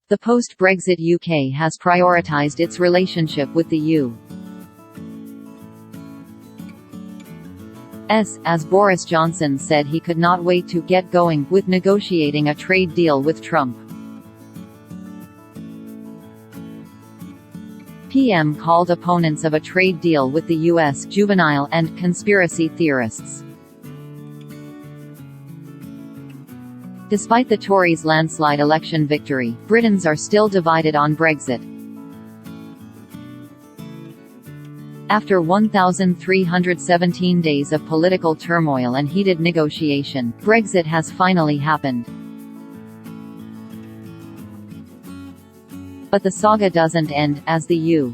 The post-Brexit UK has prioritised its relationship with the EU. As Boris Johnson said he could not wait to get going with negotiating a trade deal with Trump. PM called opponents of a trade deal with the US juvenile and conspiracy theorists. Despite the Tories' landslide election victory, Britons are still divided on Brexit. After 1,317 days of political turmoil and heated negotiation, Brexit has finally happened. But the saga doesn't end, as the UK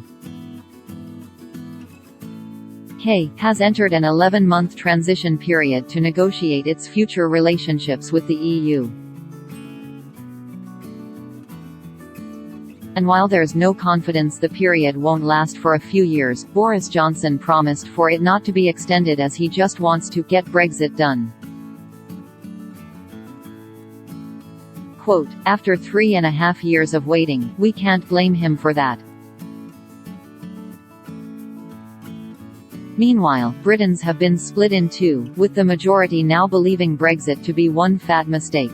has entered an 11-month transition period to negotiate its future relationships with the EU. And while there's no confidence the period won't last for a few years, Boris Johnson promised for it not to be extended as he just wants to get Brexit done. Quote, "After 3.5 years of waiting, we can't blame him for that." Meanwhile, Britons have been split in two, with the majority now believing Brexit to be one fat mistake.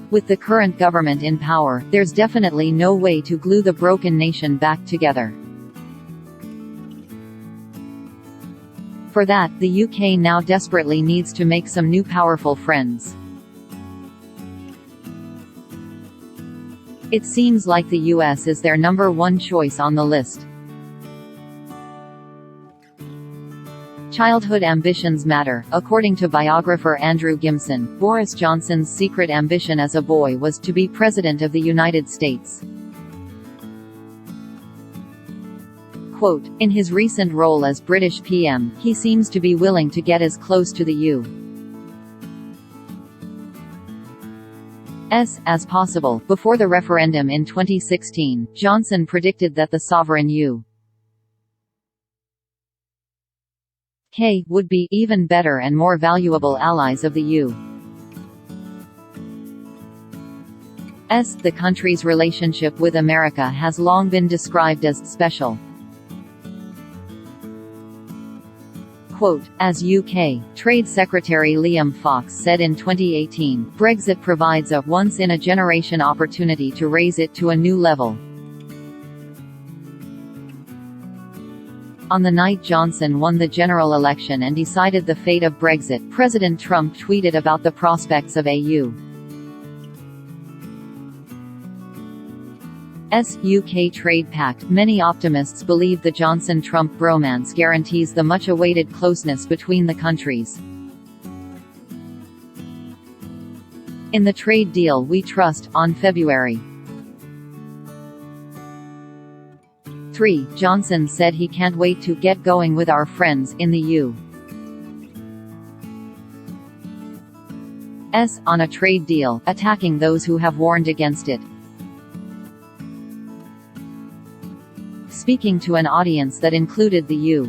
With the current government in power, there's definitely no way to glue the broken nation back together. For that, the UK now desperately needs to make some new powerful friends. It seems like the US is their number one choice on the list. Childhood ambitions matter. According to biographer Andrew Gimson, Boris Johnson's secret ambition as a boy was to be President of the United States. Quote, "In his recent role as British PM, he seems to be willing to get as close to the US as possible." Before the referendum in 2016, Johnson predicted that the sovereign UK would be even better and more valuable allies of the US. The country's relationship with America has long been described as special. Quote, as UK Trade Secretary Liam Fox said in 2018, Brexit provides a once-in-a-generation opportunity to raise it to a new level. On the night Johnson won the general election and decided the fate of Brexit, President Trump tweeted about the prospects of a US-UK trade pact. Many optimists believe the Johnson-Trump bromance guarantees the much-awaited closeness between the countries. In the trade deal we trust, on February 3, Johnson said he can't wait to get going with our friends in the US on a trade deal, attacking those who have warned against it. Speaking to an audience that included the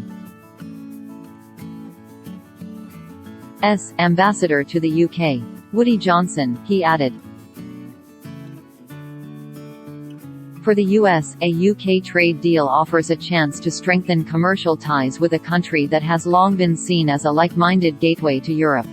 US ambassador to the UK, Woody Johnson, he added, "For the US, a UK trade deal offers a chance to strengthen commercial ties with a country that has long been seen as a like-minded gateway to Europe.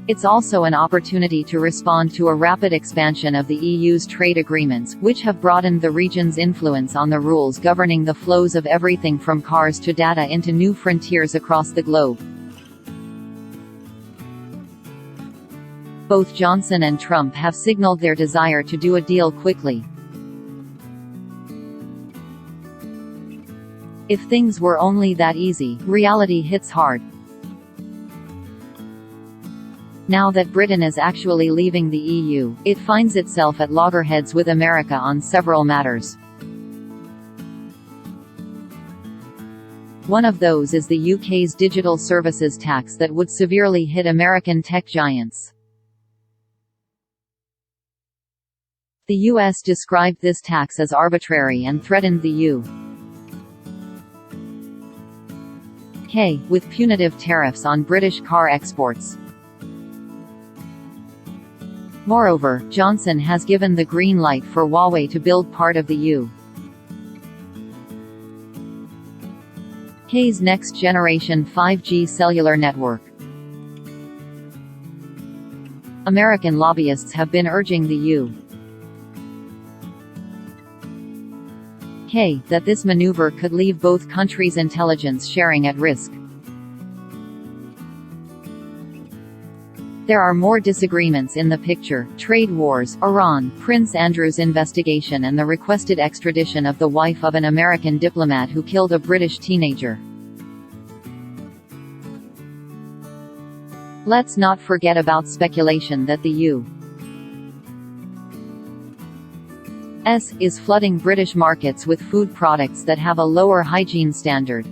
It's also an opportunity to respond to a rapid expansion of the EU's trade agreements, which have broadened the region's influence on the rules governing the flows of everything from cars to data into new frontiers across the globe." Both Johnson and Trump have signaled their desire to do a deal quickly. If things were only that easy, reality hits hard. Now that Britain is actually leaving the EU, it finds itself at loggerheads with America on several matters. One of those is the UK's digital services tax that would severely hit American tech giants. The US described this tax as arbitrary and threatened the UK K, with punitive tariffs on British car exports. Moreover, Johnson has given the green light for Huawei to build part of the UK's next-generation 5G cellular network. American lobbyists have been urging the UK that this maneuver could leave both countries' intelligence sharing at risk. There are more disagreements in the picture: trade wars, Iran, Prince Andrew's investigation and the requested extradition of the wife of an American diplomat who killed a British teenager. Let's not forget about speculation that the US is flooding British markets with food products that have a lower hygiene standard.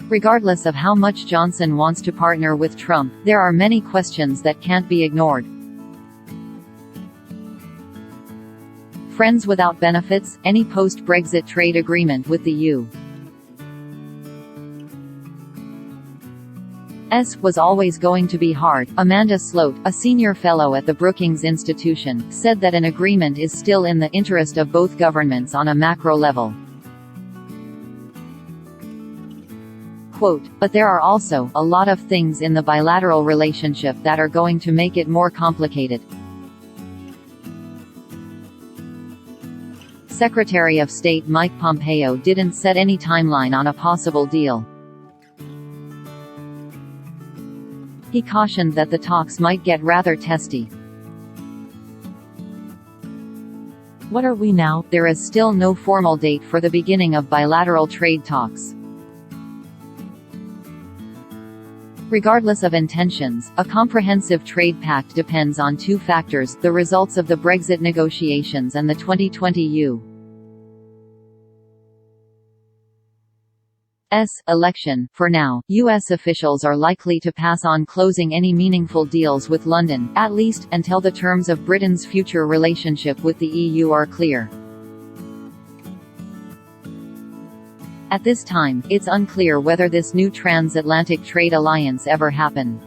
Regardless of how much Johnson wants to partner with Trump, there are many questions that can't be ignored. Friends without benefits, any post-Brexit trade agreement with the US was always going to be hard. Amanda Sloat, a senior fellow at the Brookings Institution, said that an agreement is still in the interest of both governments on a macro level. Quote, but there are also a lot of things in the bilateral relationship that are going to make it more complicated. Secretary of State Mike Pompeo didn't set any timeline on a possible deal. He cautioned that the talks might get rather testy. What are we now? There is still no formal date for the beginning of bilateral trade talks. Regardless of intentions, a comprehensive trade pact depends on two factors: the results of the Brexit negotiations and the 2020 US election. For now, US officials are likely to pass on closing any meaningful deals with London, at least, until the terms of Britain's future relationship with the EU are clear. At this time, it's unclear whether this new transatlantic trade alliance ever happen.